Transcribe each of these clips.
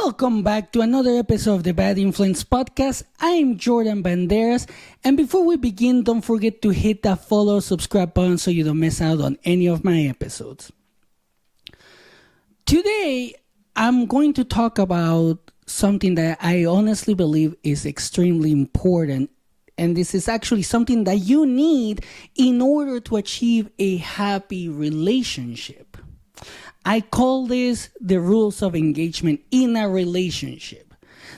Welcome back to another episode of the Bad Influence Podcast. I'm Jordan Banderas, and before we begin, don't forget to hit that follow, subscribe button so you don't miss out on any of my episodes. Today, I'm going to talk about something that I honestly believe is extremely important, and this is actually something that you need in order to achieve a happy relationship. I call this the rules of engagement in a relationship.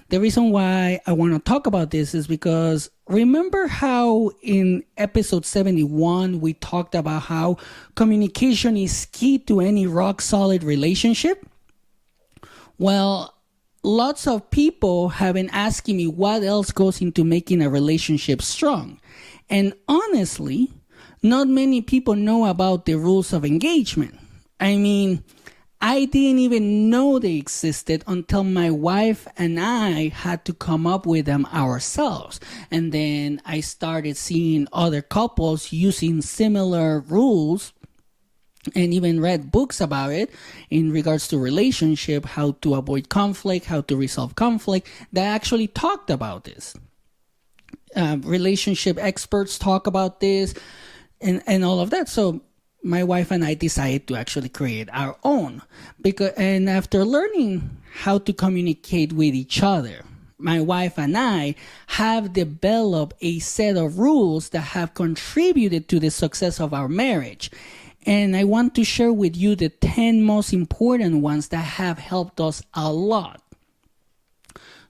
The reason why I want to talk about this is because remember how in episode 71 we talked about how communication is key to any rock solid relationship? Well, lots of people have been asking me what else goes into making a relationship strong. And honestly, not many people know about the rules of engagement. I mean, I didn't even know they existed until my wife and I had to come up with them ourselves. And then I started seeing other couples using similar rules and even read books about it in regards to relationship, how to avoid conflict, how to resolve conflict, that actually talked about this. Relationship experts talk about this and all of that. So my wife and I decided to actually create our own and after learning how to communicate with each other, my wife and I have developed a set of rules that have contributed to the success of our marriage. And I want to share with you the 10 most important ones that have helped us a lot.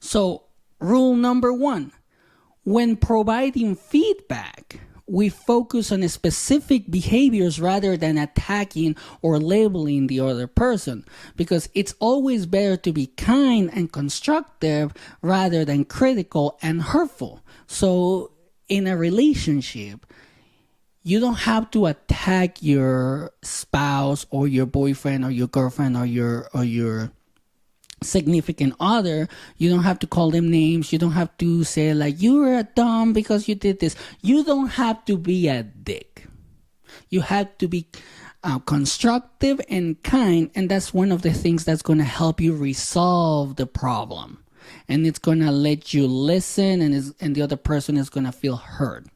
So, rule number 1, when providing feedback, we focus on specific behaviors rather than attacking or labeling the other person, because it's always better to be kind and constructive rather than critical and hurtful. So in a relationship, you don't have to attack your spouse or your boyfriend or your girlfriend or your significant other. You don't have to call them names. You don't have to say like, you were a dumb because you did this. You don't have to be a dick. You have to be constructive and kind, and that's one of the things that's going to help you resolve the problem, and it's going to let you listen, and the other person is going to feel heard.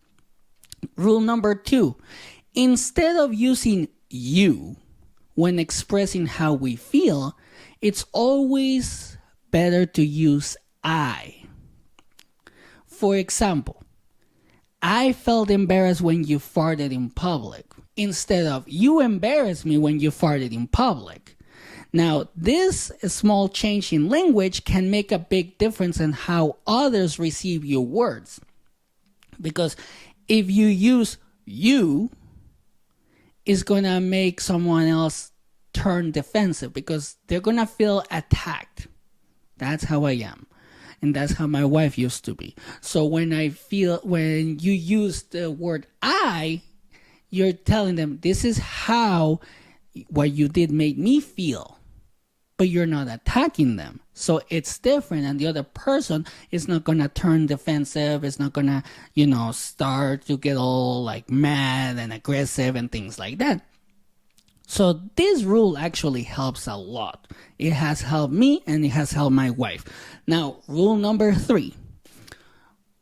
Rule number 2, instead of using you when expressing how we feel, it's always better to use I. For example, I felt embarrassed when you farted in public, instead of you embarrassed me when you farted in public. Now, this small change in language can make a big difference in how others receive your words. Because if you use you, it's going to make someone else turn defensive because they're gonna feel attacked. That's how I am, and that's how my wife used to be. So when you use the word I, you're telling them this is how what you did made me feel, but you're not attacking them. So it's different, and the other person is not gonna turn defensive. It's not gonna start to get all like mad and aggressive and things like that. So this rule actually helps a lot. It has helped me and it has helped my wife. Now, rule number 3.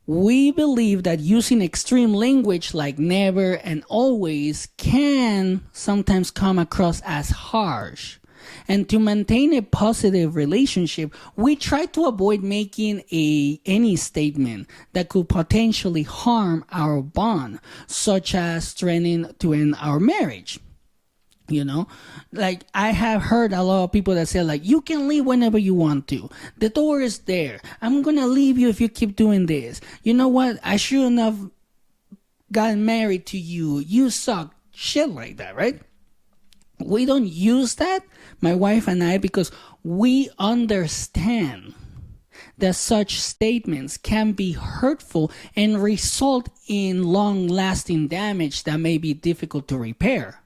We believe that using extreme language like never and always can sometimes come across as harsh. And to maintain a positive relationship, we try to avoid making any statement that could potentially harm our bond, such as threatening to end our marriage. Like I have heard a lot of people that say like, you can leave whenever you want to. The door is there. I'm going to leave you if you keep doing this. You know what? I shouldn't have gotten married to you. You suck. Shit like that, right? We don't use that, my wife and I, because we understand that such statements can be hurtful and result in long-lasting damage that may be difficult to repair.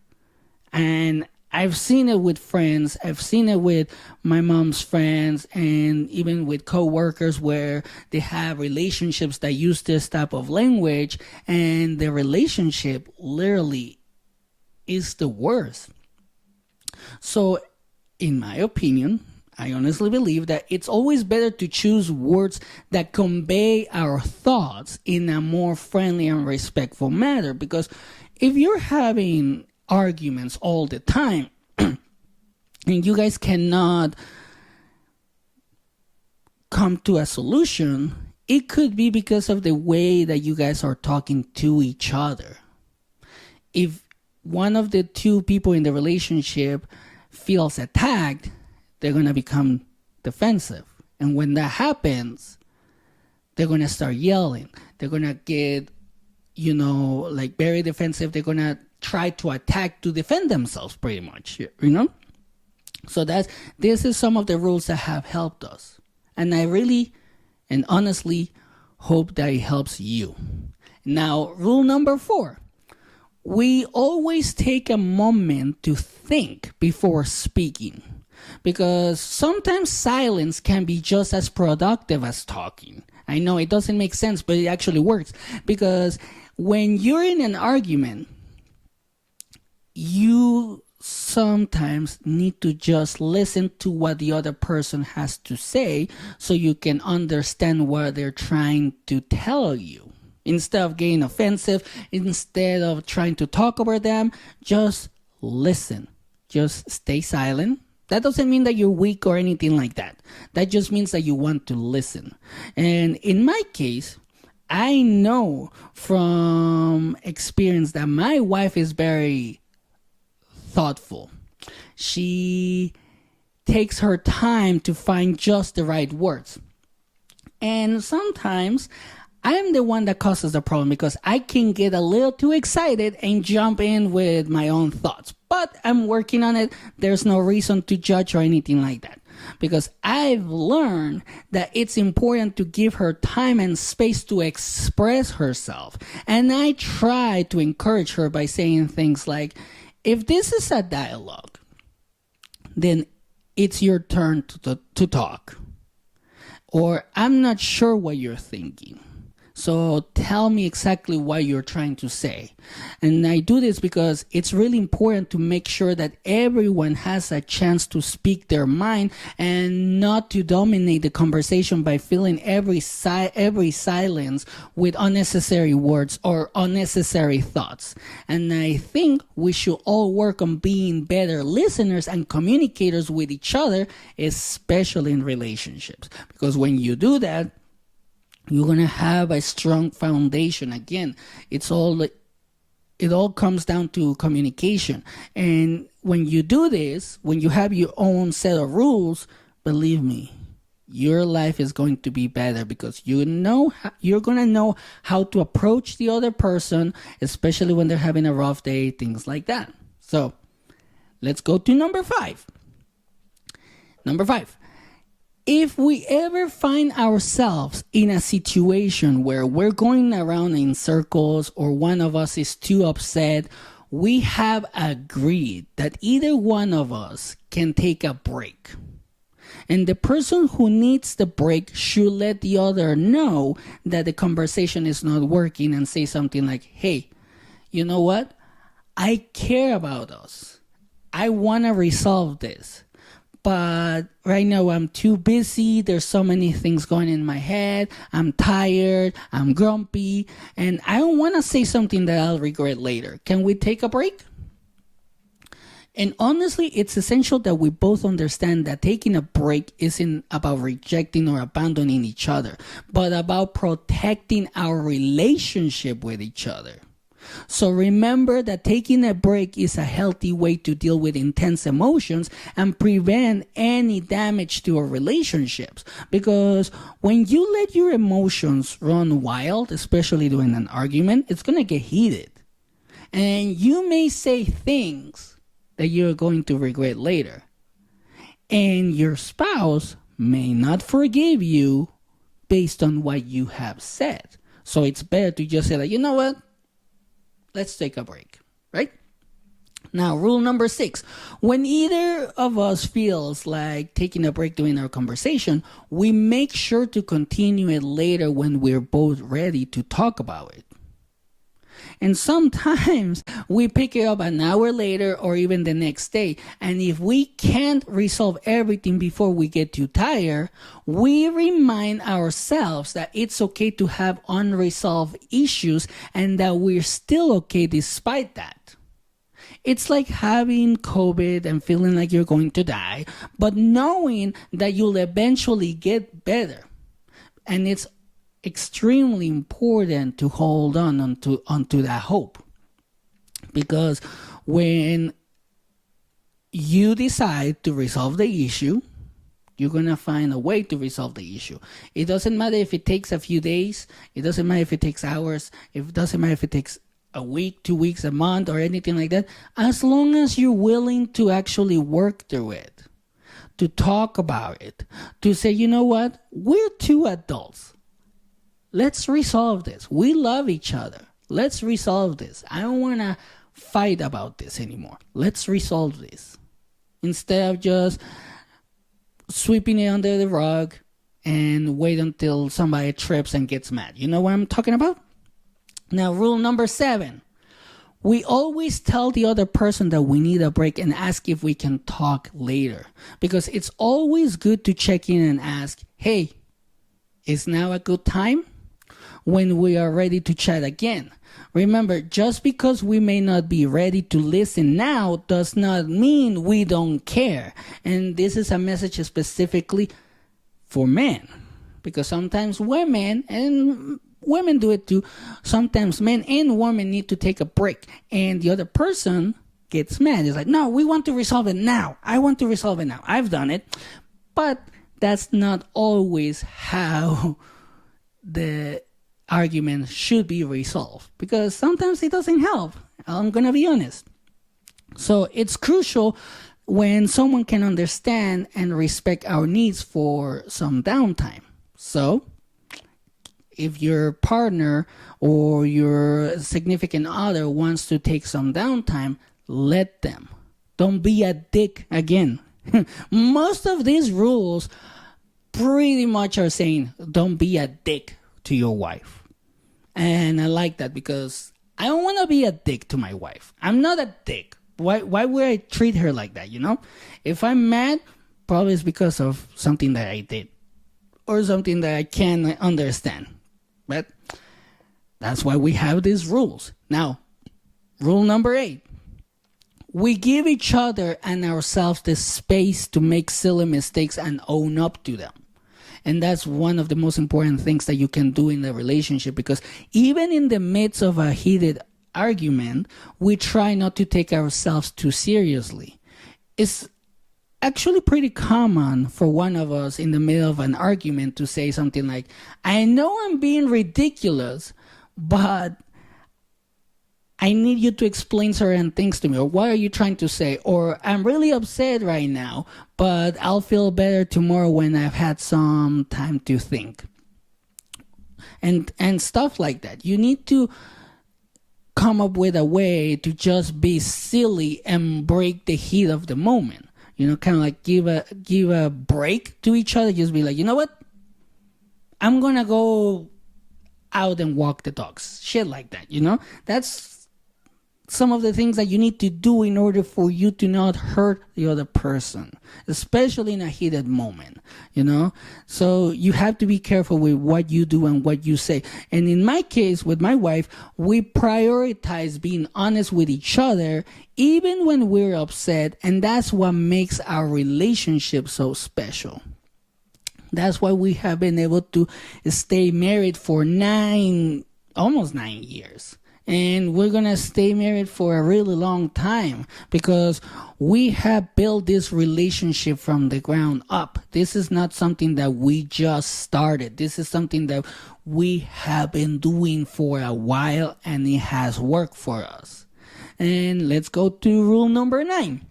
And I've seen it with friends. I've seen it with my mom's friends and even with coworkers where they have relationships that use this type of language, and the relationship literally is the worst. So in my opinion, I honestly believe that it's always better to choose words that convey our thoughts in a more friendly and respectful manner. Because if you're having arguments all the time and you guys cannot come to a solution, it could be because of the way that you guys are talking to each other. If one of the two people in the relationship feels attacked, they're going to become defensive. And when that happens, they're going to start yelling. They're going to get, like very defensive. They're going to try to attack to defend themselves pretty much, So this is some of the rules that have helped us. And I really and honestly hope that it helps you. Now, rule number 4. We always take a moment to think before speaking, because sometimes silence can be just as productive as talking. I know it doesn't make sense, but it actually works, because when you're in an argument, you sometimes need to just listen to what the other person has to say so you can understand what they're trying to tell you. Instead of getting offensive, instead of trying to talk over them, just listen. Just stay silent. That doesn't mean that you're weak or anything like that. That just means that you want to listen. And in my case, I know from experience that my wife is very thoughtful. She takes her time to find just the right words. And sometimes I'm the one that causes the problem, because I can get a little too excited and jump in with my own thoughts. But I'm working on it. There's no reason to judge or anything like that, because I've learned that it's important to give her time and space to express herself. And I try to encourage her by saying things like, if this is a dialogue, then it's your turn to talk. Or, I'm not sure what you're thinking, so tell me exactly what you're trying to say. And I do this because it's really important to make sure that everyone has a chance to speak their mind, and not to dominate the conversation by filling every silence with unnecessary words or unnecessary thoughts. And I think we should all work on being better listeners and communicators with each other, especially in relationships. Because when you do that, you're going to have a strong foundation. Again, it all comes down to communication. And when you do this, when you have your own set of rules, believe me, your life is going to be better, because you're going to know how to approach the other person, especially when they're having a rough day, things like that. So let's go to number 5. Number 5. If we ever find ourselves in a situation where we're going around in circles, or one of us is too upset, we have agreed that either one of us can take a break. And the person who needs the break should let the other know that the conversation is not working, and say something like, hey, you know what? I care about us. I want to resolve this. But right now I'm too busy. There's so many things going in my head. I'm tired. I'm grumpy. And I don't want to say something that I'll regret later. Can we take a break? And honestly, it's essential that we both understand that taking a break isn't about rejecting or abandoning each other, but about protecting our relationship with each other. So remember that taking a break is a healthy way to deal with intense emotions and prevent any damage to our relationships. Because when you let your emotions run wild, especially during an argument, it's going to get heated. And you may say things that you're going to regret later. And your spouse may not forgive you based on what you have said. So it's better to just say, like, you know what? Let's take a break, right? Now, rule number 6. When either of us feels like taking a break during our conversation, we make sure to continue it later when we're both ready to talk about it. And sometimes we pick it up an hour later or even the next day. And if we can't resolve everything before we get too tired, we remind ourselves that it's okay to have unresolved issues and that we're still okay despite that. It's like having COVID and feeling like you're going to die, but knowing that you'll eventually get better. And it's extremely important to hold onto that hope. Because when you decide to resolve the issue, you're going to find a way to resolve the issue. It doesn't matter if it takes a few days. It doesn't matter if it takes hours. It doesn't matter if it takes a week, 2 weeks, a month, or anything like that. As long as you're willing to actually work through it, to talk about it, to say, you know what, we're two adults. Let's resolve this. We love each other. Let's resolve this. I don't want to fight about this anymore. Let's resolve this. Instead of just sweeping it under the rug and wait until somebody trips and gets mad. You know what I'm talking about? Now, rule number 7. We always tell the other person that we need a break and ask if we can talk later. Because it's always good to check in and ask, hey, is now a good time? When we are ready to chat again. Remember, just because we may not be ready to listen now does not mean we don't care. And this is a message specifically for men. Because sometimes women, and women do it too, sometimes men and women need to take a break. And the other person gets mad. It's like, no, we want to resolve it now. I want to resolve it now. I've done it. But that's not always how the argument should be resolved, because sometimes it doesn't help. I'm gonna be honest. So it's crucial when someone can understand and respect our needs for some downtime. So if your partner or your significant other wants to take some downtime, let them. Don't be a dick again. Most of these rules pretty much are saying don't be a dick to your wife. And I like that because I don't want to be a dick to my wife. I'm not a dick. Why would I treat her like that, you know? If I'm mad, probably it's because of something that I did or something that I can't understand. But that's why we have these rules. Now, rule number 8. We give each other and ourselves the space to make silly mistakes and own up to them. And that's one of the most important things that you can do in the relationship, because even in the midst of a heated argument, we try not to take ourselves too seriously. It's actually pretty common for one of us in the middle of an argument to say something like, I know I'm being ridiculous, but I need you to explain certain things to me, or what are you trying to say? Or I'm really upset right now, but I'll feel better tomorrow when I've had some time to think. And stuff like that. You need to come up with a way to just be silly and break the heat of the moment. You know, kind of like give a break to each other. Just be like, you know what? I'm going to go out and walk the dogs. Shit like that, you know? That's some of the things that you need to do in order for you to not hurt the other person, especially in a heated moment, you know? So you have to be careful with what you do and what you say. And in my case, with my wife, we prioritize being honest with each other, even when we're upset. And that's what makes our relationship so special. That's why we have been able to stay married for almost 9 years. And we're going to stay married for a really long time because we have built this relationship from the ground up. This is not something that we just started. This is something that we have been doing for a while, and it has worked for us. And let's go to rule number 9.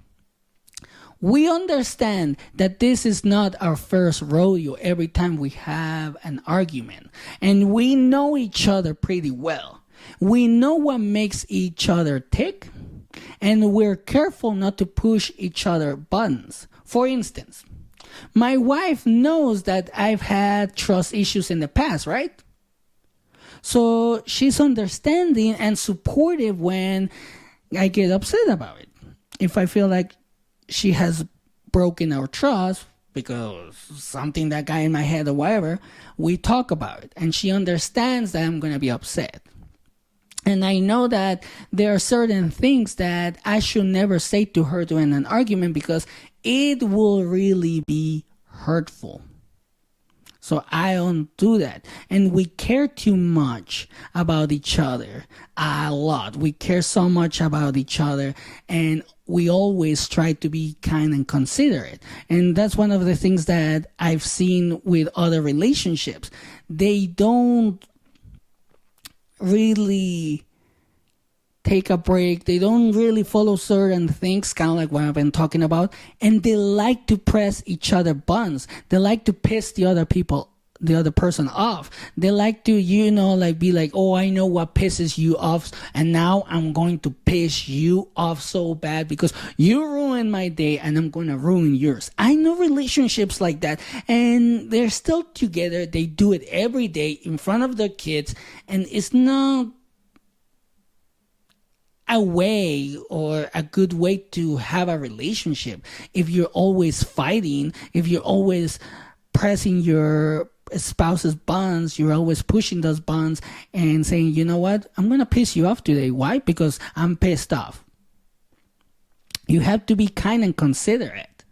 We understand that this is not our first rodeo every time we have an argument. And we know each other pretty well. We know what makes each other tick, and we're careful not to push each other buttons. For instance, my wife knows that I've had trust issues in the past, right? So she's understanding and supportive when I get upset about it. If I feel like she has broken our trust because something that got in my head or whatever, we talk about it. And she understands that I'm going to be upset. And I know that there are certain things that I should never say to her during an argument because it will really be hurtful. So I don't do that. And we care too much about each other. A lot. We care so much about each other. And we always try to be kind and considerate. And that's one of the things that I've seen with other relationships. They don't really take a break. They don't really follow certain things, kind of like what I've been talking about. And they like to press each other buttons. They like to piss the other person off. They like to, be like, oh, I know what pisses you off. And now I'm going to piss you off so bad because you ruined my day and I'm going to ruin yours. I know relationships like that. And they're still together. They do it every day in front of their kids. And it's not a way or a good way to have a relationship. If you're always fighting, if you're always pressing your spouse's buttons, you're always pushing those buttons and saying, you know what, I'm going to piss you off today. Why? Because I'm pissed off. You have to be kind and considerate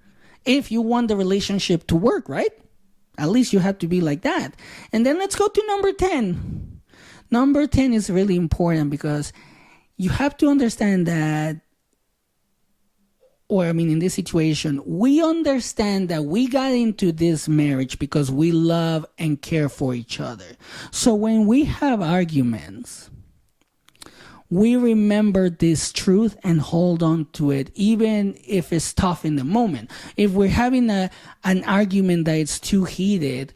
if you want the relationship to work, right? At least you have to be like that. And then let's go to number 10. Number 10 is really important because you have to understand that, in this situation, we understand that we got into this marriage because we love and care for each other. So when we have arguments, we remember this truth and hold on to it, even if it's tough in the moment. If we're having an argument that is too heated,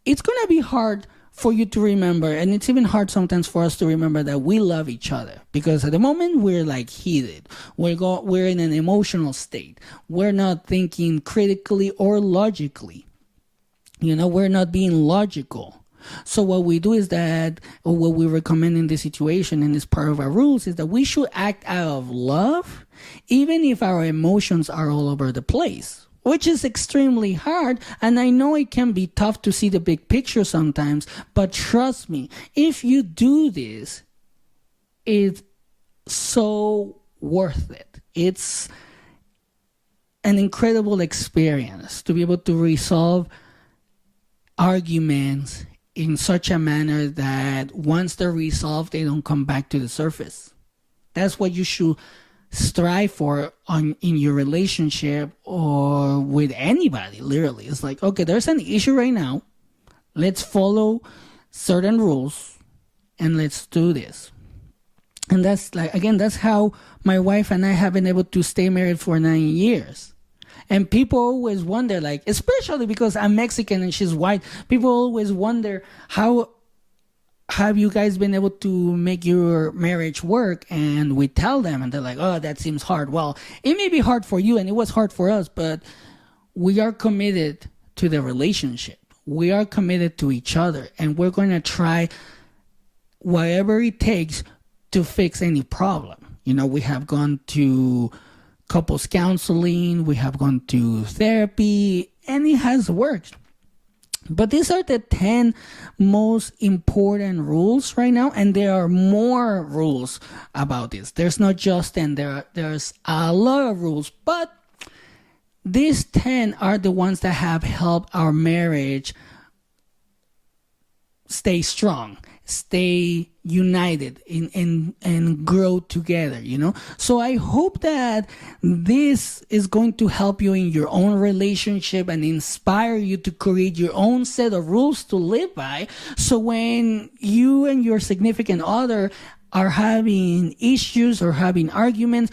it's going to be hard for you to remember, and it's even hard sometimes for us to remember that we love each other, because at the moment we're like heated, we're in an emotional state, we're not thinking critically or logically, we're not being logical. So what we do is that, or what we recommend in this situation, and it's part of our rules, is that we should act out of love even if our emotions are all over the place, which is extremely hard. And I know it can be tough to see the big picture sometimes, but trust me, if you do this, it's so worth it. It's an incredible experience to be able to resolve arguments in such a manner that once they're resolved, they don't come back to the surface. That's what you should strive for in your relationship or with anybody. Literally, it's like, okay, there's an issue right now, let's follow certain rules and let's do this. And that's that's how my wife and I have been able to stay married for 9 years. And people always wonder, especially because I'm Mexican and she's white, people always wonder, how have you guys been able to make your marriage work? And we tell them, and they're like, oh, that seems hard. Well, it may be hard for you and it was hard for us, but we are committed to the relationship. We are committed to each other, and we're going to try whatever it takes to fix any problem. We have gone to couples counseling, we have gone to therapy, and it has worked. But these are the 10 most important rules right now, and there are more rules about this. There's not just 10, there's a lot of rules, but these 10 are the ones that have helped our marriage stay strong, stay united, and grow together, So I hope that this is going to help you in your own relationship and inspire you to create your own set of rules to live by. So when you and your significant other are having issues or having arguments,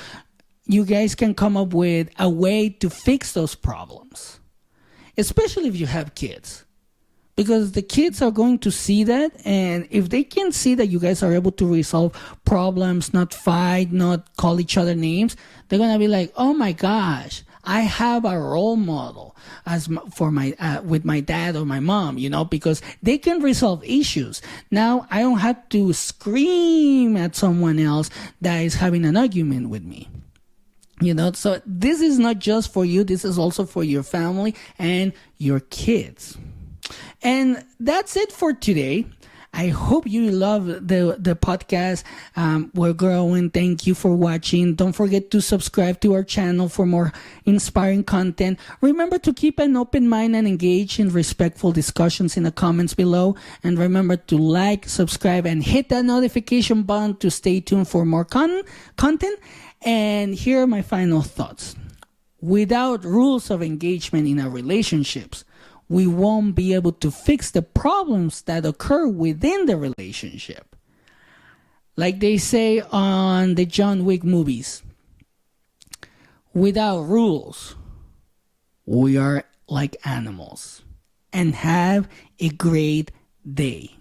you guys can come up with a way to fix those problems, especially if you have kids. Because the kids are going to see that, and if they can see that you guys are able to resolve problems, not fight, not call each other names, they're going to be like, oh my gosh, I have a role model for my with my dad or my mom, because they can resolve issues. Now I don't have to scream at someone else that is having an argument with me. So this is not just for you, this is also for your family and your kids. And that's it for today. I hope you love the podcast. We're growing. Thank you for watching. Don't forget to subscribe to our channel for more inspiring content. Remember to keep an open mind and engage in respectful discussions in the comments below. And remember to like, subscribe, and hit that notification button to stay tuned for more content. And here are my final thoughts. Without rules of engagement in our relationships, we won't be able to fix the problems that occur within the relationship. Like they say on the John Wick movies, without rules, we are like animals. And have a great day.